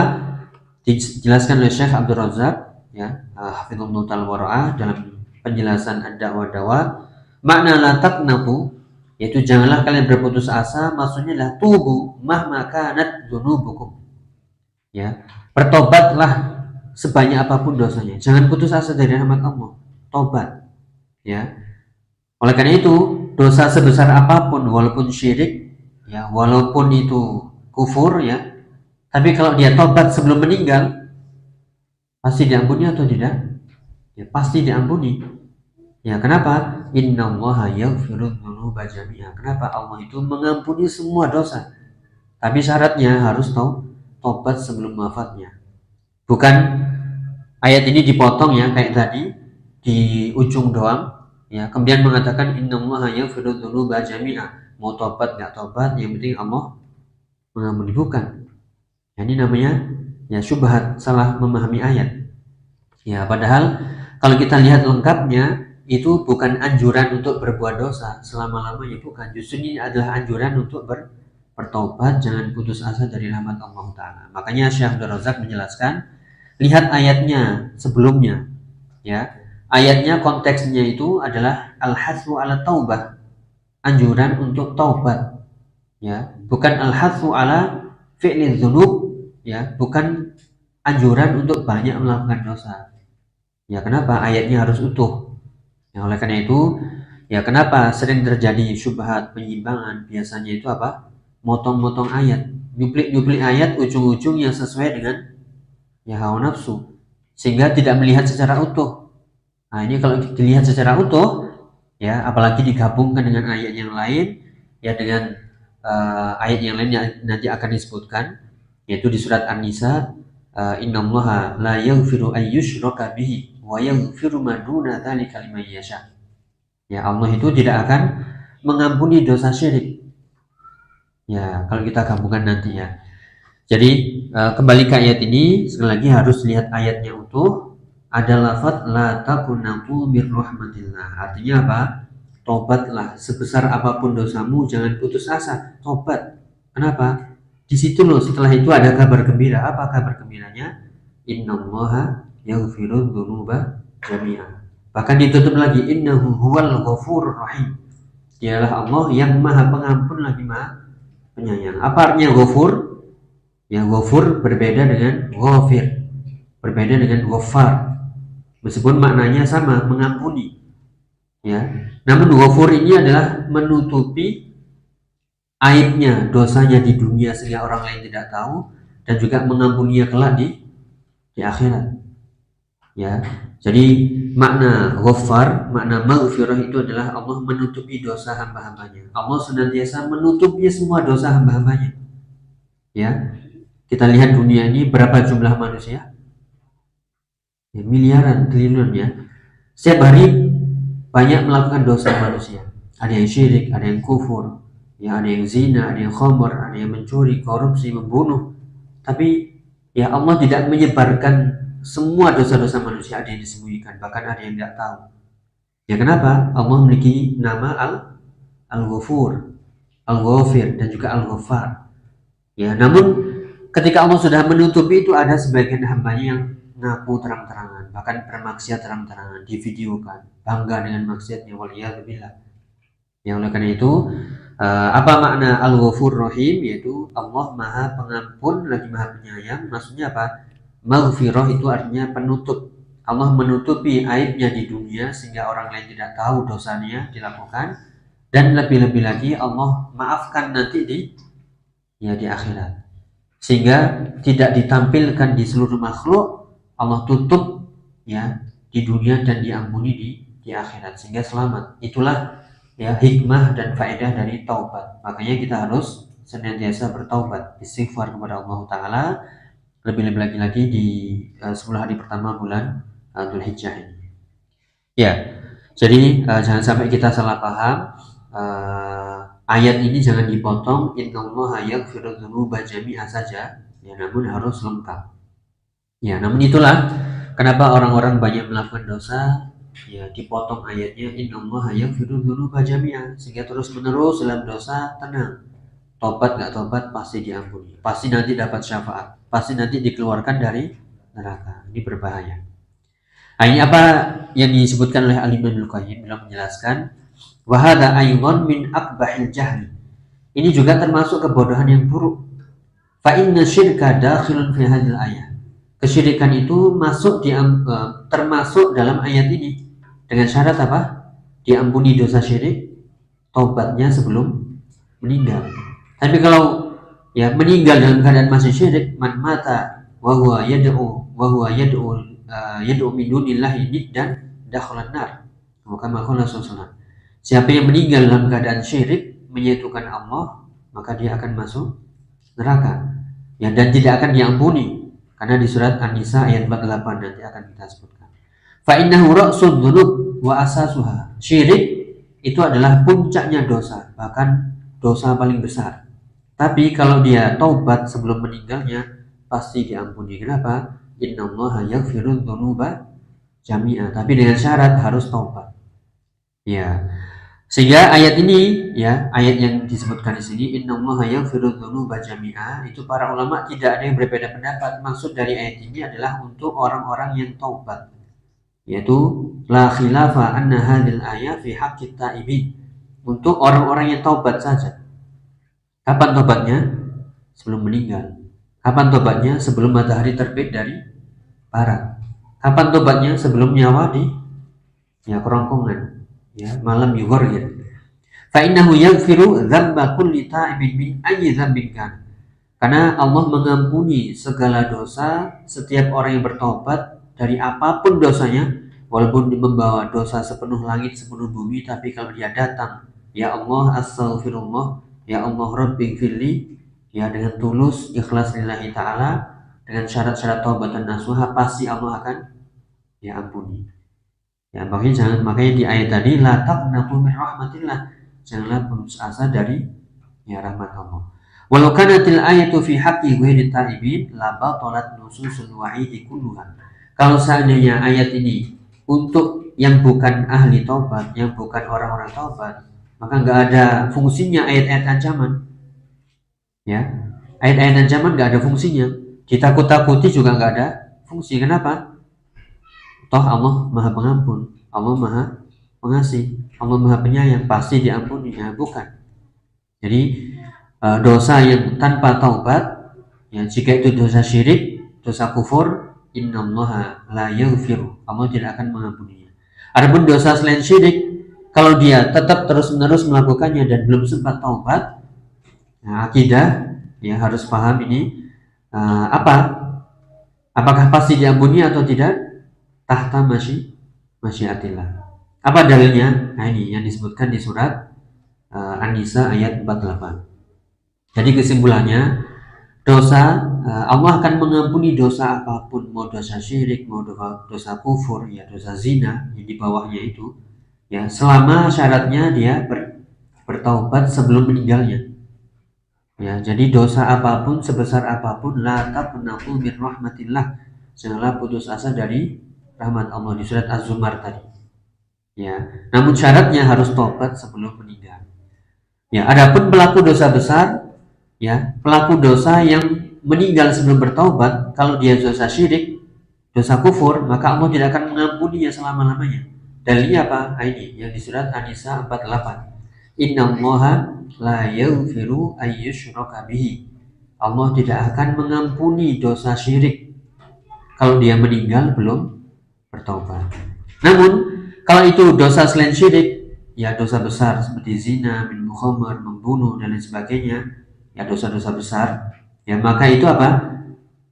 Dijelaskan oleh Syekh Abdul Razak, ya, hafizallahu ta'ala dalam penjelasan ad-da'wah dawa. Makna la taqnatu yaitu janganlah kalian berputus asa, maksudnya lah tubu mahma kanat dzunubukum. Ya, bertobatlah sebanyak apapun dosanya. Jangan putus asa dari rahmat Allah. Tobat. Ya. Oleh karena itu, dosa sebesar apapun, walaupun syirik, ya, walaupun itu kufur, ya, tapi kalau dia tobat sebelum meninggal, pasti diampuni atau tidak? Ya, pasti diampuni. Ya, kenapa? Innallaha yaghfirudz dzunuba jami'a. Kenapa? Allah itu mengampuni semua dosa. Tapi syaratnya harus tobat sebelum wafatnya. Bukan ayat ini dipotong ya kayak tadi di ujung doang, ya, kemudian mengatakan innallaha yaghfirudz dzunuba jami'a. Mau tobat enggak tobat, yang penting Allah mengampuni. Bukan. Ya, ini namanya ya syubhat, salah memahami ayat. Ya, padahal kalau kita lihat lengkapnya, itu bukan anjuran untuk berbuat dosa selama-lamanya, bukan. Justru ini adalah anjuran untuk bertobat, jangan putus asa dari rahmat Allah Ta'ala. Makanya Syekh Abdul Razak menjelaskan, lihat ayatnya sebelumnya, ya. Ayatnya konteksnya itu adalah al-hathu ala taubah, anjuran untuk taubat, ya, bukan al-hathu ala fi'li dzunub, ya, bukan anjuran untuk banyak melakukan dosa. Ya, kenapa ayatnya harus utuh? Ya, oleh karena itu, ya kenapa sering terjadi syubhat, penyimpangan, biasanya itu apa? Motong-motong ayat, nyuplik-nyuplik ayat ujung-ujung yang sesuai dengan ya hawa nafsu, sehingga tidak melihat secara utuh. Nah, ini kalau dilihat secara utuh, ya apalagi digabungkan dengan ayat yang lain, ya dengan ayat yang lain yang nanti akan disebutkan, yaitu di surat An-Nisa, innallaha la yaghfiru ayyushraka bihi wa yaghfiru ma duna dzalika liman yasha. Ya, Allah itu tidak akan mengampuni dosa syirik. Ya, kalau kita gabungkan nanti ya. Jadi kembali ke ayat ini, sekali lagi harus lihat ayatnya utuh. Ada lafaz la taqnatu mir rahmatillah. Artinya apa? Tobatlah sebesar apapun dosamu, jangan putus asa. Tobat. Kenapa? Di situ loh, setelah itu ada kabar gembira. Apa kabar gembiranya? Innallaha yaghfiru dzunuba jami'a. Bahkan ditutup lagi, innahu huwal ghafurur rahim. Dialah Allah yang maha pengampun lagi maha penyayang. Apa artinya ghafur? Ya, ghafur berbeda dengan ghafir, berbeda dengan ghafar. Meskipun maknanya sama, mengampuni. Ya, namun ghafur ini adalah menutupi aibnya, dosanya di dunia sehingga orang lain tidak tahu, dan juga mengampuninya kelak di akhirat. Ya, jadi makna ghaffar, makna maghfirah itu adalah Allah menutupi dosa hamba-hambanya. Allah senantiasa menutupi semua dosa hamba-hambanya. Ya, kita lihat dunia ini berapa jumlah manusia? Ya, miliaran, triliun ya. Setiap hari banyak melakukan dosa manusia. Ada yang syirik, ada yang kufur, ya, ada yang zina, ada yang khamr, ada yang mencuri, korupsi, membunuh. Tapi ya Allah tidak menyebarkan semua dosa-dosa manusia, ada yang disembunyikan, bahkan ada yang tidak tahu. Ya, kenapa? Allah memiliki nama Al-Ghafur, Al-Ghafir, dan juga Al-Ghaffar. Ya, namun ketika Allah sudah menutupi itu, ada sebagian hambanya yang ngaku terang-terangan, bahkan bermaksiat terang-terangan, divideokan, bangga dengan maksiatnya, waliyadzubillah. Ya, oleh karena itu, apa makna Al-Ghafur Rahim? Yaitu Allah maha pengampun lagi maha penyayang. Maksudnya apa? Maghfirah itu artinya penutup. Allah menutupi aibnya di dunia sehingga orang lain tidak tahu dosanya dilakukan, dan lebih-lebih lagi Allah maafkan nanti di akhirat, sehingga tidak ditampilkan di seluruh makhluk. Allah tutup ya di dunia dan diampuni di akhirat, sehingga selamat. Itulah ya hikmah dan faedah dari taubat. Makanya kita harus senantiasa bertaubat, istighfar kepada Allah Ta'ala, lebih-lebih lagi di 10 hari pertama bulan Dzulhijjah ini. Ya, jadi jangan sampai kita salah paham. Ayat ini jangan dipotong innallaha yaghfiru dzunuba jami'a saja, ya, namun harus lengkap. Ya, namun itulah kenapa orang-orang banyak melakukan dosa, ya, dipotong ayatnya innallaha yaghfiru dzunuba jami'a, sehingga terus-menerus dalam dosa. Tenang, tobat nggak tobat pasti diampuni, pasti nanti dapat syafaat, pasti nanti dikeluarkan dari neraka. Ini berbahaya. Nah, ini apa yang disebutkan oleh Al-Imam Ibnu Qayyim dalam menjelaskan, wa hadza aidan min aqbahil jahli. Ini juga termasuk kebodohan yang buruk. Fa inna syirka dakhilun fi hadhil ayat. Kesyirikan itu termasuk dalam ayat ini dengan syarat apa? Diampuni dosa syirik, taubatnya sebelum meninggal. Tapi kalau ya meninggal dalam keadaan masih syirik, man mata wa huwa yad'u min dunillahi niddan dakhalan nar. Maka sallallahu. Siapa yang meninggal dalam keadaan syirik, menyekutukan Allah, maka dia akan masuk neraka. Ya, dan tidak akan diampuni. Karena di surat An-Nisa ayat 48 nanti akan kita sebutkan. Fa innahu ra'sud dzunub wa asasuha. Syirik itu adalah puncaknya dosa, bahkan dosa paling besar. Tapi kalau dia taubat sebelum meninggalnya, pasti diampuni. Kenapa? Innallaha yaghfiru dzunuba jami'a. Tapi dengan syarat harus taubat. Ya. Sehingga ayat ini, ya, ayat yang disebutkan di sini innallaha yaghfiru dzunuba jami'a, itu para ulama tidak ada yang berbeda pendapat. Maksud dari ayat ini adalah untuk orang-orang yang taubat. Yaitu la khilafa anna hadhil ayat fi haqqit taibin. Untuk orang-orang yang taubat saja. Kapan tobatnya? Sebelum meninggal. Kapan tobatnya? Sebelum matahari terbit dari barat. Kapan tobatnya? Sebelum nyawa di kerongkongan, ya, malam yughar. Fa innahu yaghfiru dzamba kulli ta'ibin min ayyi dzambin kan. Karena Allah mengampuni segala dosa setiap orang yang bertobat dari apapun dosanya, walaupun membawa dosa sepenuh langit, sepenuh bumi, tapi kalau dia datang, ya Allah astaghfirullah, ya Allah rabbighfirli, ya, dengan tulus ikhlas lillahi ta'ala, dengan syarat-syarat taubat dan nasuha, pasti Allah akan ya ampuni. Ya, makanya di ayat tadi la taqnatu min rahmatillah, janganlah putus asa dari ya rahmat Allah. Walau kanatil ayatu fi haqqi ghairi ta'ibin la batalat nususul wa'idi kulluha. Kalau seandainya ayat ini untuk yang bukan ahli taubat, yang bukan orang-orang taubat, maka enggak ada fungsinya ayat-ayat ancaman. Ya. Ayat-ayat ancaman nggak ada fungsinya. Ditakut-takuti juga nggak ada fungsi. Kenapa? Toh Allah Maha Pengampun, Allah Maha Pengasih, Allah Maha Penyayang, pasti diampuni. Ya, bukan. Jadi dosa yang tanpa taubat, ya jika itu dosa syirik, dosa kufur, innallaha la yaghfiru, Allah tidak akan mengampuninya. Adapun dosa selain syirik, kalau dia tetap terus-menerus melakukannya dan belum sempat taubat, nah, akidah ya harus paham ini apakah pasti diampuni atau tidak, tahta masyiatillah. Apa dalilnya? Nah, ini yang disebutkan di surat An-Nisa ayat 48. Jadi kesimpulannya, dosa Allah akan mengampuni dosa apapun, mau dosa syirik, mau dosa kufur, ya dosa zina yang di bawahnya itu, ya selama syaratnya dia bertaubat sebelum meninggalnya. Ya, jadi dosa apapun sebesar apapun, la taqnatu min rahmatillah, janganlah putus asa dari rahmat Allah, di surat Az-Zumar tadi. Ya, namun syaratnya harus taubat sebelum meninggal. Ya, adapun pelaku dosa besar, ya pelaku dosa yang meninggal sebelum bertaubat, kalau dia dosa syirik, dosa kufur, maka Allah tidak akan mengampuninya selama-lamanya. Dalilnya apa? Ini yang di surat An-Nisa 48. Innallaha la yaghfiru ayyushraka bihi. Allah tidak akan mengampuni dosa syirik kalau dia meninggal belum bertaubat. Namun kalau itu dosa selain syirik, ya dosa besar seperti zina, minum khamr, membunuh dan lain sebagainya, ya dosa-dosa besar, ya maka itu apa?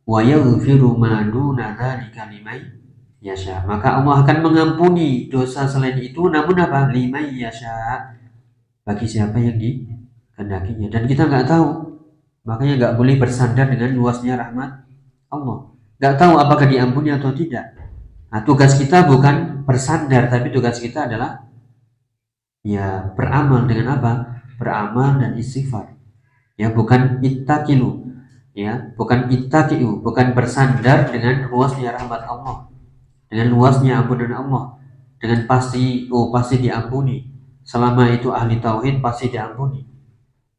Wa yaghfiru ma duna dzalika liman yasha. Maka Allah akan mengampuni dosa selain itu, namun apa? Liman yasha, bagi siapa yang dikehendakinya. Dan kita nggak tahu, makanya nggak boleh bersandar dengan luasnya rahmat Allah. Nggak tahu apakah diampuni atau tidak. Nah, tugas kita bukan bersandar, tapi tugas kita adalah ya beramal dengan apa? Beramal dan istighfar. Ya, bukan ittaqilu. Ya, bukan ittaqiu, bukan bersandar dengan luasnya rahmat Allah, dengan luasnya ampunan Allah, dengan pasti diampuni. Selama itu ahli tauhid pasti diampuni.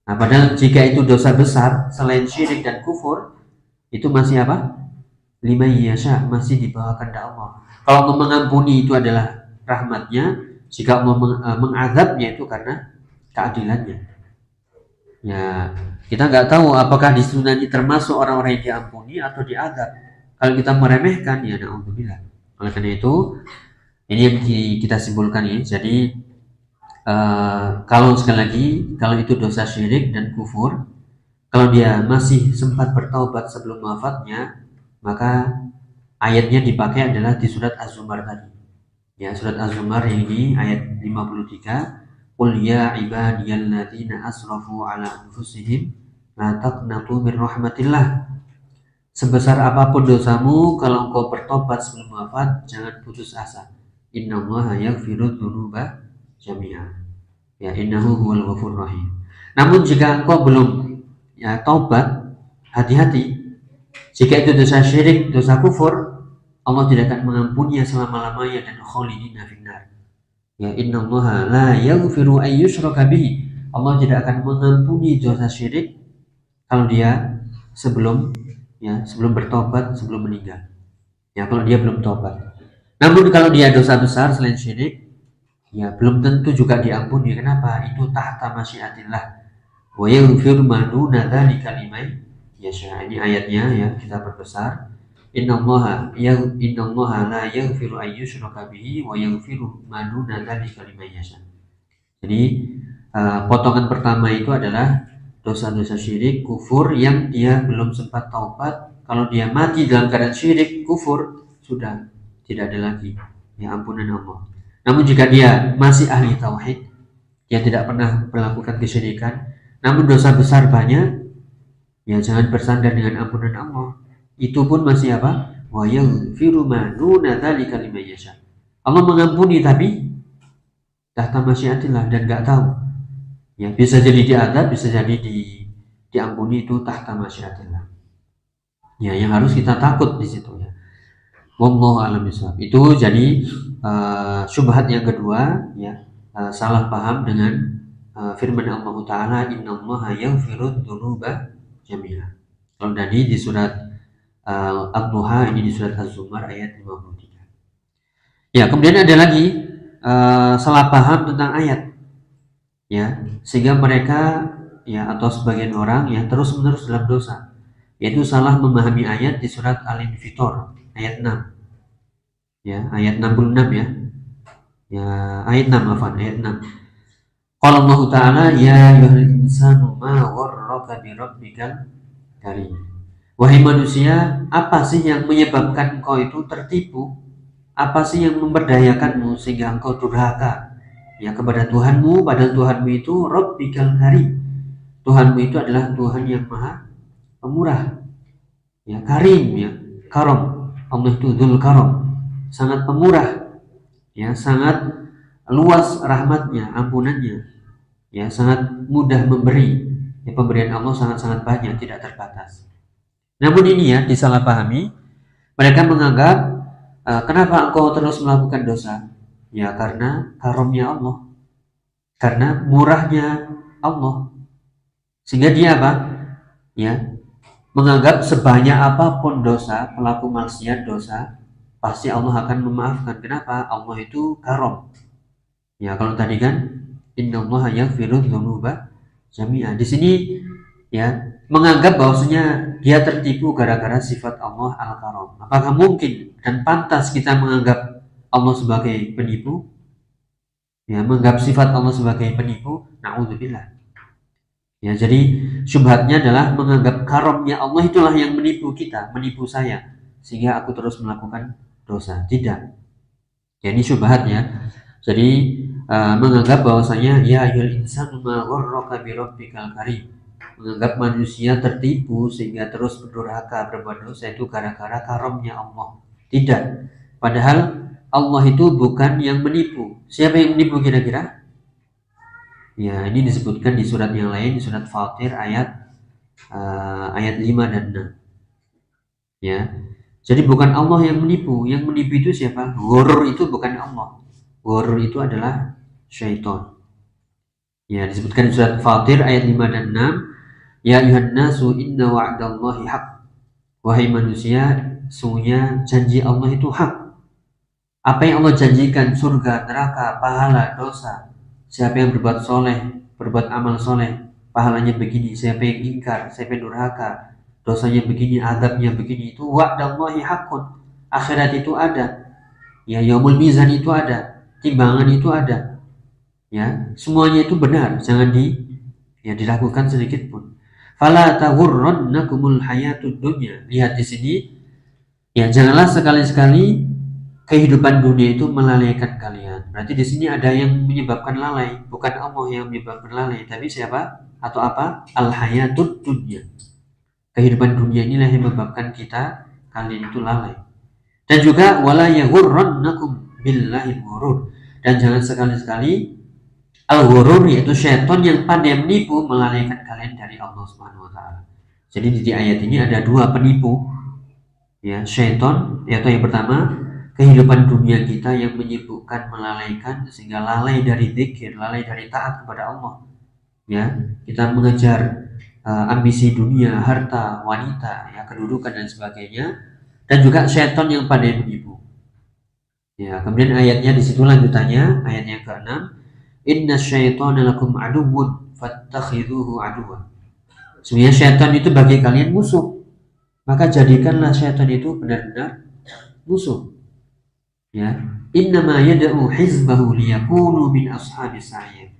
Nah, padahal jika itu dosa besar selain syirik dan kufur, itu masih apa? Liman yasha, masih di bawah kehendak Allah. Kalau Allah mengampuni itu adalah rahmatnya, jika Allah mengadabnya itu karena keadilannya. Ya, kita nggak tahu apakah di situ nanti termasuk orang-orang yang diampuni atau diadab. Kalau kita meremehkan, ya na'udzubillah. Oleh karena itu, ini yang kita simpulkan ini. Jadi kalau sekali lagi, kalau itu dosa syirik dan kufur, kalau dia masih sempat bertaubat sebelum wafatnya, maka ayatnya dipakai adalah di surat Az-Zumar tadi. Ya, surat Az-Zumar yang ini ayat 53. Qul ya ibadiyalladzina asrafu ala anfusihim la taqnatu min rahmatillah. Sebesar apapun dosamu, kalau engkau bertobat sebelum wafat, jangan putus asa. Innallaha yaghfiru dzunuba jami'a. Ya, innahu huwal ghafurur rahim. Namun jika engkau belum ya taubat, hati-hati. Jika itu dosa syirik, dosa kufur, Allah tidak akan mengampuninya selama-lamanya dan khalidina finnar. Ya, innallaha la yaghfiru ayyushraka bihi. Allah tidak akan mengampuni dosa syirik kalau dia sebelum bertobat, sebelum meninggal. Ya, kalau dia belum tobat. Namun kalau dia dosa besar selain syirik, ya belum tentu juga diampuni. Kenapa? Itu tahta masyiatillah. Wa yaghfiru ma duna dzalika liman yasha. Ini ayatnya ya, kita perbesar. Innallaha la yaghfiru ayyushraka bihi wa yaghfiru ma duna dzalika liman yasha. Jadi potongan pertama itu adalah dosa-dosa syirik, kufur yang dia belum sempat taubat. Kalau dia mati dalam keadaan syirik, kufur, sudah tidak ada lagi ya ampunan Allah. Namun jika dia masih ahli tauhid, dia tidak pernah melakukan kesyirikan, namun dosa besar banyak, ya jangan bersandar dengan ampunan Allah. Itu pun masih apa? Wa yaghfiru ma duna dzalika liman yasha. Allah mengampuni tapi tahta masyiatillah, dan enggak tahu. Ya, bisa jadi diadab, bisa jadi diampuni, itu tahta masyiatillah. Ya, yang harus kita takut di situ ya. Wallahu a'lam bishawab. Itu jadi syubhat yang kedua ya, salah paham dengan firman Allah Ta'ala, innallaha yaghfiru dzunuba jami'a. Kalau tadi di surat Ad-Duha, ini di surat Az-Zumar ayat 53. Ya, kemudian ada lagi salah paham tentang ayat, ya, sehingga mereka ya atau sebagian orang yang terus-menerus dalam dosa, yaitu salah memahami ayat di surat Al-Infitor ayat 6. Ya, ayat 66 ya. Ya, ayat 6, ayat 6. Qala Allah Ta'ala, ya ayyuhal insanu ma gharraka bi rabbikal karim. Wahai manusia, apa sih yang menyebabkan engkau itu tertipu? Apa sih yang memberdayakanmu sehingga engkau durhaka ya kepada Tuhanmu, padahal Tuhanmu itu Rabbikal Karim. Tuhanmu itu adalah Tuhan yang maha pemurah, ya, karim, ya, karam. Allah itu Dzul Karam, sangat pemurah, ya, sangat luas rahmatnya, ampunannya, ya, sangat mudah memberi. Ya, pemberian Allah sangat-sangat banyak, tidak terbatas. Namun ini ya disalahpahami. Mereka menganggap kenapa engkau terus melakukan dosa? Ya karena karamnya Allah, karena murahnya Allah. Sehingga dia apa? Ya, menganggap sebanyak apapun dosa, pelaku maksiat dosa, pasti Allah akan memaafkan. Kenapa? Allah itu karam. Ya, kalau tadi kan innallaha yaghfiru dzunuba jami'a. Di sini ya menganggap bahwasanya dia tertipu gara-gara sifat Allah al-karam. Apakah mungkin dan pantas kita menganggap Allah sebagai penipu? Ya, menganggap sifat Allah sebagai penipu? Na'udzubillah. Ya, jadi syubhatnya adalah menganggap karamnya Allah itulah yang menipu kita, menipu saya, sehingga aku terus melakukan dosa. Tidak. Ya, ini syubhat ya. Jadi menganggap bahwasanya ya ayyuhal insanu ma gharraka bi rabbikal karim. Menganggap manusia tertipu sehingga terus berdurhaka, berbuat dosa itu gara-gara karamnya Allah. Tidak. Padahal Allah itu bukan yang menipu. Siapa yang menipu kira-kira? Ya, ini disebutkan di surat yang lain, di surat Fatir ayat 5 dan 6. Ya. Jadi bukan Allah yang menipu. Yang menipu itu siapa? Ghurur itu bukan Allah. Ghurur itu adalah syaitan. Ya, disebutkan di surat Fatir ayat 5 dan 6. Ya ayuhan nasu inna wa'dallahi haq. Wahai manusia, sungguhnya janji Allah itu hak. Apa yang Allah janjikan, surga, neraka, pahala, dosa. Siapa yang berbuat soleh, berbuat amal soleh, pahalanya begini. Siapa yang ingkar, siapa yang durhaka, dosanya begini, azabnya begini. Itu wa'dallahi haqqun. Akhirat itu ada. Ya, yaumul mizan itu ada. Timbangan itu ada. Ya, semuanya itu benar. Jangan dilakukan sedikit pun. Fala taghurrannakumul hayatud dunya. Lihat di sini. Ya, janganlah sekali-sekali kehidupan dunia itu melalaikan kalian. Berarti di sini ada yang menyebabkan lalai, bukan Allah yang menyebabkan lalai, tapi siapa atau apa? Al-hayatud dunya. Kehidupan dunia inilah yang menyebabkan kalian itu lalai. Dan juga wala yaghurrannakum billahil ghurur. Dan jangan sekali-sekali al-ghurur, yaitu syaitan yang pandai menipu, melalaikan kalian dari Allah Subhanahu wa taala. Jadi di ayat ini ada dua penipu. Ya, syaitan, yaitu yang pertama kehidupan dunia kita yang menyibukkan, melalaikan sehingga lalai dari zikir, lalai dari taat kepada Allah. Ya, kita mengejar ambisi dunia, harta, wanita, ya, kedudukan dan sebagainya, dan juga syaitan yang pandai menipu. Ya, kemudian ayatnya di situ lanjutannya, ayat yang ke-6, inna syaitana lakum aduwwun fattakhidhuhu aduwwan. Sebenarnya syaitan itu bagi kalian musuh, maka jadikanlah syaitan itu benar-benar musuh. Ya, innama yad'u hizbahu liyakunu min ashabis sa'ir.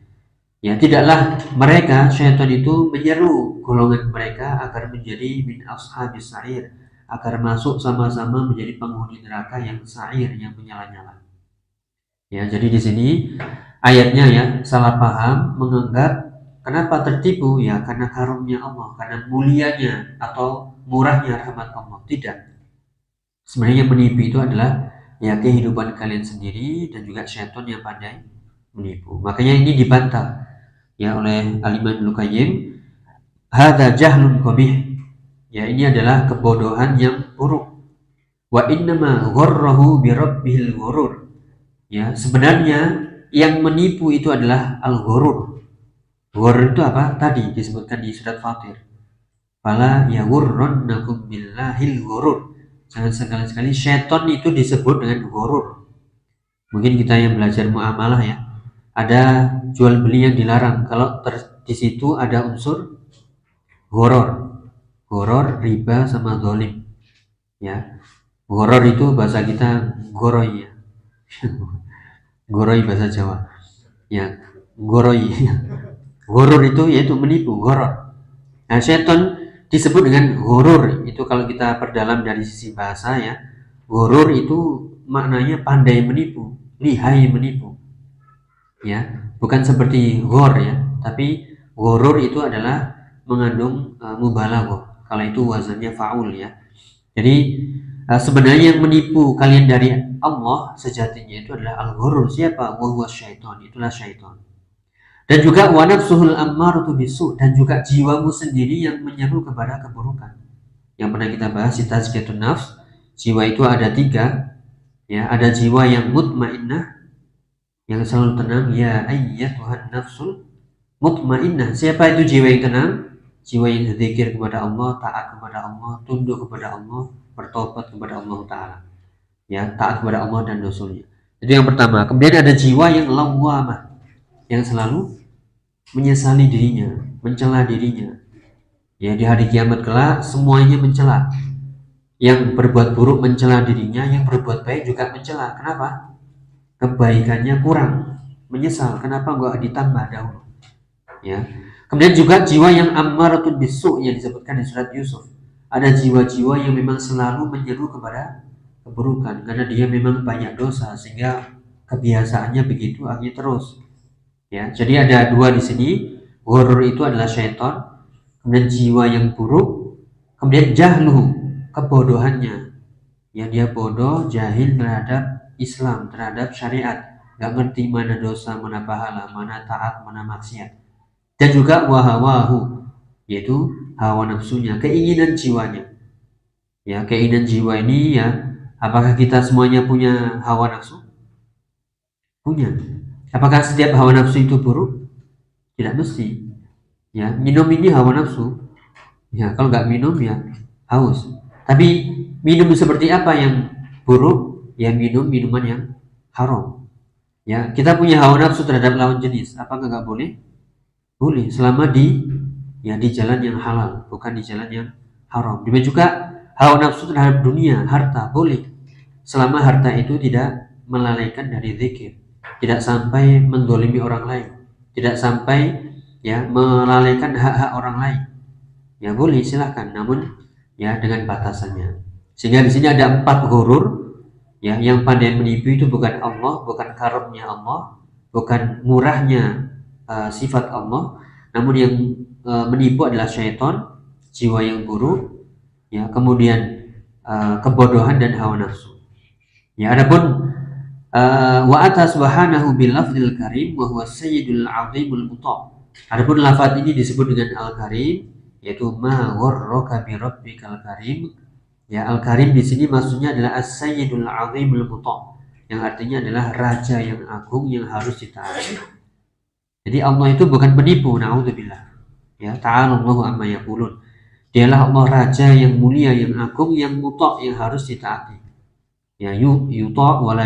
Ya, tidaklah mereka syaitan itu menyeru golongan mereka agar menjadi min ashabis sa'ir, agar masuk sama-sama menjadi penghuni neraka yang sa'ir, yang menyala-nyala. Ya, jadi di sini ayatnya ya salah paham, menganggap kenapa tertipu? Ya karena karunia Allah, karena mulianya atau murahnya rahmat Allah. Tidak. Sebenarnya yang menipu itu adalah ya kehidupan kalian sendiri dan juga syaitan yang pandai menipu. Makanya ini dibantah ya oleh Al-Imam Ibnu Qayyim, hadza jahlun qabih. Ya, ini adalah kebodohan yang buruk. Wa innama gharrahu bi rabbil ghurur. Ya, sebenarnya yang menipu itu adalah al-ghurur. Ghurur itu apa? Tadi disebutkan di surat Fatir. Fala yaghurrannakum billahil ghurur. Jangan sekali-sekali syaitan itu disebut dengan ghurur. Mungkin kita yang belajar muamalah ya, ada jual beli yang dilarang kalau di situ ada unsur ghurur, riba sama zalim. Ya, ghurur itu bahasa kita goroy ya. Goroy bahasa Jawa. Ya, goroy. Ghurur itu yaitu menipu, ghurur. Nah, syaitan disebut dengan ghurur. Itu kalau kita perdalam dari sisi bahasa ya, ghurur itu maknanya pandai menipu, lihai menipu. Ya, bukan seperti ghor ya, tapi ghurur itu adalah mengandung mubalaghah. Kalau itu wazannya faul ya. Jadi sebenarnya yang menipu kalian dari Allah sejatinya itu adalah al-ghurur. Siapa? Wa huwa syaitan. Itulah syaitan. Dan juga wa nafsuhul ammaratu bisu, dan juga jiwamu sendiri yang menyeru kepada keburukan. Yang pernah kita bahas di tazkiyatun nafs, jiwa itu ada 3 ya, ada jiwa yang mutmainnah yang selalu tenang, ya ayyatuhan nafsul mutmainnah. Siapa itu jiwa yang tenang? Jiwa yang berzikir kepada Allah, taat kepada Allah, tunduk kepada Allah, bertobat kepada Allah Ta'ala. Ya, taat kepada Allah dan Rasulnya. Itu yang pertama. Kemudian ada jiwa yang lawwamah, yang selalu menyesali dirinya, mencela dirinya. Ya, di hari kiamat kelak semuanya mencela. Yang berbuat buruk mencela dirinya, yang berbuat baik juga mencela. Kenapa? Kebaikannya kurang, menyesal. Kenapa enggak ditambah dahulu? Ya. Kemudian juga jiwa yang ammaratun bisu yang disebutkan di surat Yusuf. Ada jiwa-jiwa yang memang selalu menyeru kepada keburukan karena dia memang banyak dosa sehingga kebiasaannya begitu, akhirnya terus. Ya, jadi ada 2 di sini. Ghurur itu adalah syaitan, kemudian jiwa yang buruk, kemudian jahluhu, kebodohannya. Ya, dia bodoh, jahil terhadap Islam, terhadap syariat, gak ngerti mana dosa, mana pahala, mana taat, mana maksiat. Dan juga wahawahu, yaitu hawa nafsunya, keinginan jiwanya. Ya, keinginan jiwa ini ya, apakah kita semuanya punya hawa nafsu? Punya. Apakah setiap hawa nafsu itu buruk? Tidak mesti. Ya, minum ini hawa nafsu. Ya, kalau nggak minum ya haus. Tapi minum seperti apa yang buruk? Ya, minum minuman yang haram. Ya, kita punya hawa nafsu terhadap lawan jenis. Apakah nggak boleh? Boleh, selama di jalan yang halal, bukan di jalan yang haram. Demikian juga hawa nafsu terhadap dunia, harta, boleh. Selama harta itu tidak melalaikan dari zikir, tidak sampai mendolimi orang lain, tidak sampai ya melalaikan hak-hak orang lain. Ya boleh, silahkan, namun ya dengan batasannya. Sehingga di sini ada 4 ghurur. Ya, yang pandai menipu itu bukan Allah, bukan karamnya Allah, bukan murahnya sifat Allah, namun yang menipu adalah syaitan, jiwa yang buruk, ya, kemudian kebodohan dan hawa nafsu. Ya, adapun wa ata subhanahu bil lafzil karim wa huwa sayyidul azimul muta'. Adapun lafaz ini disebut dengan al-karim, yaitu ma gharraka bi rabbikal karim. Ya, al-karim di sini maksudnya adalah as-sayyidul azimul muta', yang artinya adalah raja yang agung yang harus ditaati. Jadi Allah itu bukan penipu, naudzubillah. Ya, ta'ala Allahu amma yaqulun. Dialah Allah raja yang mulia, yang agung, yang muta', yang harus ditaati. Ya, yuta' wala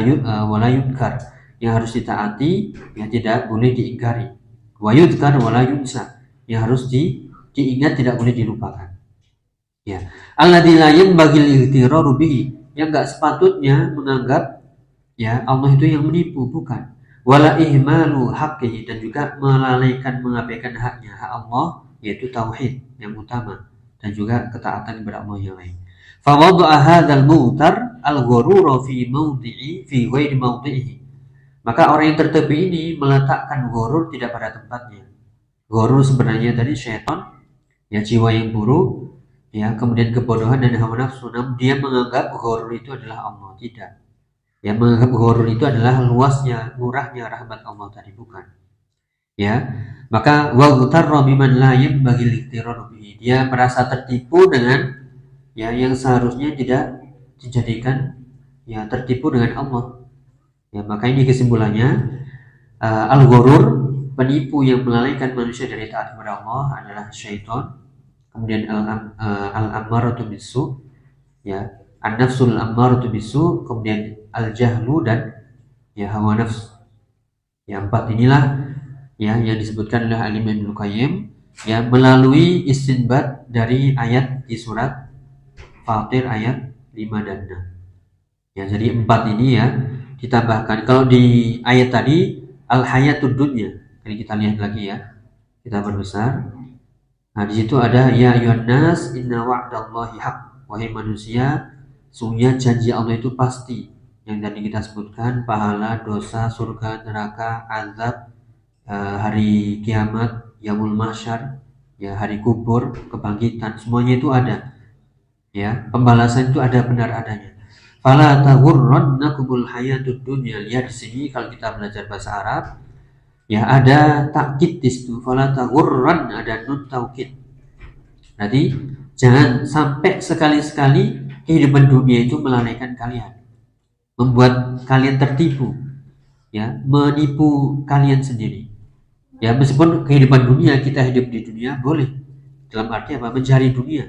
yudkar, yang harus ditaati, yang tidak boleh diingkari. Wa yudkar wala yunsa, yang harus diingat, tidak boleh dilupakan. Ya, alladzi la yanbaghi al-ightiraru bihi, yang enggak sepatutnya menganggap ya Allah itu yang menipu, bukan. Wala ihmalu haqqihi, dan juga melalaikan, mengabaikan haknya, hak Allah, yaitu tauhid yang utama, dan juga ketaatan kepada Allah yang lain. Fa wada'a hadzal mu'tar al-ghurura fi ghairi mawdi'ihi. Maka orang yang tertepi ini meletakkan ghurur tidak pada tempatnya. Ghurur sebenarnya tadi syaitan, ya, jiwa yang buruk, ya, kemudian kebodohan dan hawa nafsu. Namun dia menganggap ghurur itu adalah Allah, tidak. Ya, menganggap ghurur itu adalah luasnya, murahnya rahmat Allah tadi, bukan. Ya, maka wa ghutarra biman la yanbaghi al-ightirar bihi. Dia merasa tertipu dengan ya yang seharusnya tidak dijadikan ya tertipu dengan Allah. Ya, maka ini kesimpulannya, al-ghurur, penipu yang melalaikan manusia dari taat kepada Allah adalah syaitan. kemudian al-ammaratu bisu, ya, an-nafsul ammaratu bisu, kemudian al-jahlu dan ya hawa nafsu. Ya, 4 inilah ya yang disebutkan oleh Al-Imam Ibnu Qayyim ya melalui istinbat dari ayat di surat Fatir ayat 5 dan 6. Ya, jadi 4 ini ya ditambahkan. Kalau di ayat tadi al-hayatud dunya, jadi kita lihat lagi ya. Kita berbesar. Nah, di situ ada ya ayyuhan nas inna wa'dallahi haq. Wahai manusia, sungguhnya janji Allah itu pasti. Yang tadi kita sebutkan pahala, dosa, surga, neraka, azab, hari kiamat, yaumul mahsyar, ya hari kubur, kebangkitan, semuanya itu ada. Ya, pembalasan itu ada benar adanya. Fala taghurrannakumul hayatud dunya. Lihat di sini kalau kita belajar bahasa Arab, ya ada takkid di situ. Fala taghurran, ada nun taukid. Jadi jangan sampai sekali-sekali kehidupan dunia itu melalaikan kalian, membuat kalian tertipu, ya, menipu kalian sendiri. Ya, meskipun kehidupan dunia, kita hidup di dunia boleh, dalam arti apa? Mencari dunia.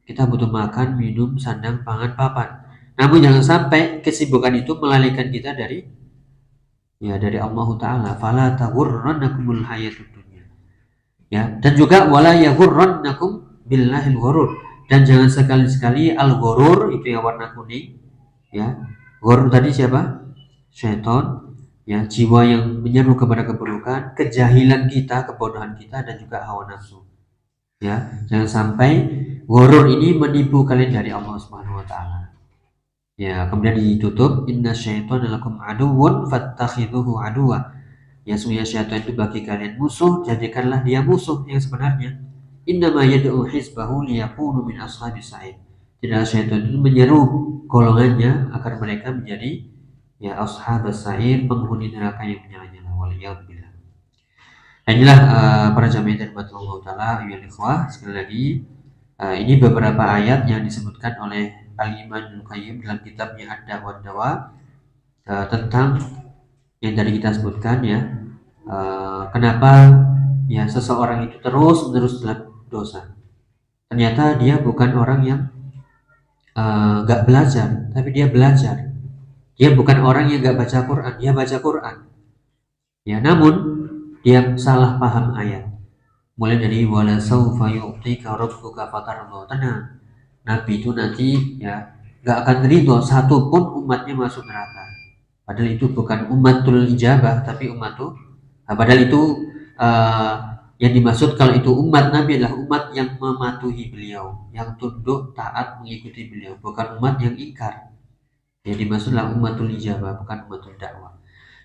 Kita butuh makan, minum, sandang, pangan, papan. Namun jangan sampai kesibukan itu melalaikan kita dari Allah Ta'ala. Fala taghurrannakumul hayatud dunya. Ya, dan juga wala yaghurrannakum billahil ghurur. Dan jangan sekali-sekali al-ghurur, itu yang warna kuning, ya. Ghurur tadi siapa? Syaitan, ya, jiwa yang menyeru kepada keburukan, kejahilan kita, kebodohan kita, dan juga hawa nafsu. Ya, jangan sampai ghurur ini menipu kalian dari Allah Subhanahu wa taala. Ya, kemudian ditutup inna syaitana lakum aduwwun fattakhidhuhu aduwwa. Ya, sungguh syaitan itu bagi kalian musuh, jadikanlah dia musuh yang sebenarnya. Innama yad'u hizbahu liyakunu min ashabis sa'id. Tidak, syaitan itu menyeru golongannya agar mereka menjadi ya ashabas sa'ir, penghuni neraka yang menyala-nyala. Waliyadzubillah. Nah, inilah para jamaah dan Allah Ta'ala, ayyuhal ikhwah, sekali lagi ini beberapa ayat yang disebutkan oleh Al-Imam Ibnu Qayyim dalam kitabnya Ad-Da' wa Dawa tentang yang tadi kita sebutkan ya, kenapa ya seseorang itu terus-menerus dalam dosa. Ternyata dia bukan orang yang gak belajar, tapi dia belajar. Dia bukan orang yang gak baca Quran, dia baca Quran. Ya, namun dia salah paham ayat. Mulai dari wala saufa yu'tika rabbuka fatarda. Tenang, Nabi itu nanti ya gak akan ridho satu pun umatnya masuk neraka. Padahal itu bukan ummatul ijabah, tapi padahal itu yang dimaksud kalau itu umat Nabi adalah umat yang mematuhi beliau, yang tunduk taat mengikuti beliau, bukan umat yang ingkar. Yang dimaksudlah ummatul ijabah, bukan ummatul dakwah.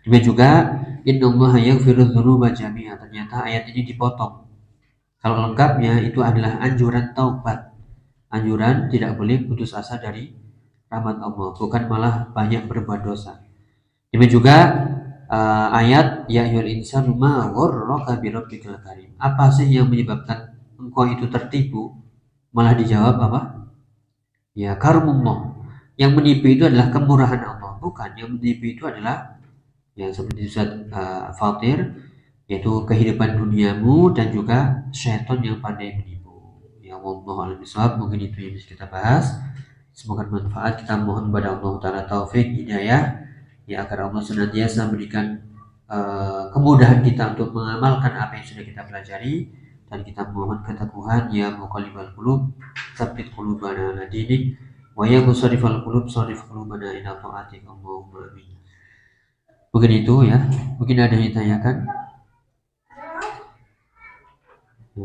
Demikian juga innallaha yaghfiru dzunuba jami'a. Ternyata ayat ini dipotong. Kalau lengkapnya itu adalah anjuran taubat. Anjuran tidak boleh putus asa dari rahmat Allah, bukan malah banyak berbuat dosa. Demikian juga ayat ya ayyuhal insanu ma ghurraka bi rabbikal karim. Apa sih yang menyebabkan engkau itu tertipu? Malah dijawab apa? Ya karumullah. Yang menipu itu adalah kemurahan Allah, bukan. Yang menipu itu adalah yang seperti surat Fatir, yaitu kehidupan duniamu dan juga syaitan yang pandai menipu. Ya wallahu a'lam bishawab. Mungkin itu yang bisa kita bahas. Semoga bermanfaat. Kita mohon kepada Allah Ta'ala taufik hidayah, ya, agar Allah senantiasa memberikan kemudahan kita untuk mengamalkan apa yang sudah kita pelajari, dan kita mohon keteguhan ya muqallibal qulub tsabbit qulubana ala dinik wa ya musarrifal qulub sarrif qulubana ila ta'atik. Allahumma amin. Mungkin itu ya, mungkin ada yang ditanyakan.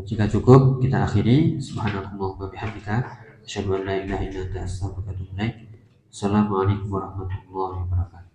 Jika cukup kita akhiri. Subhanakallahumma bihamdika asyhadu an la ilaha illa anta astaghfiruka wa atubu ilaik. Assalamualaikum warahmatullahi wabarakatuh.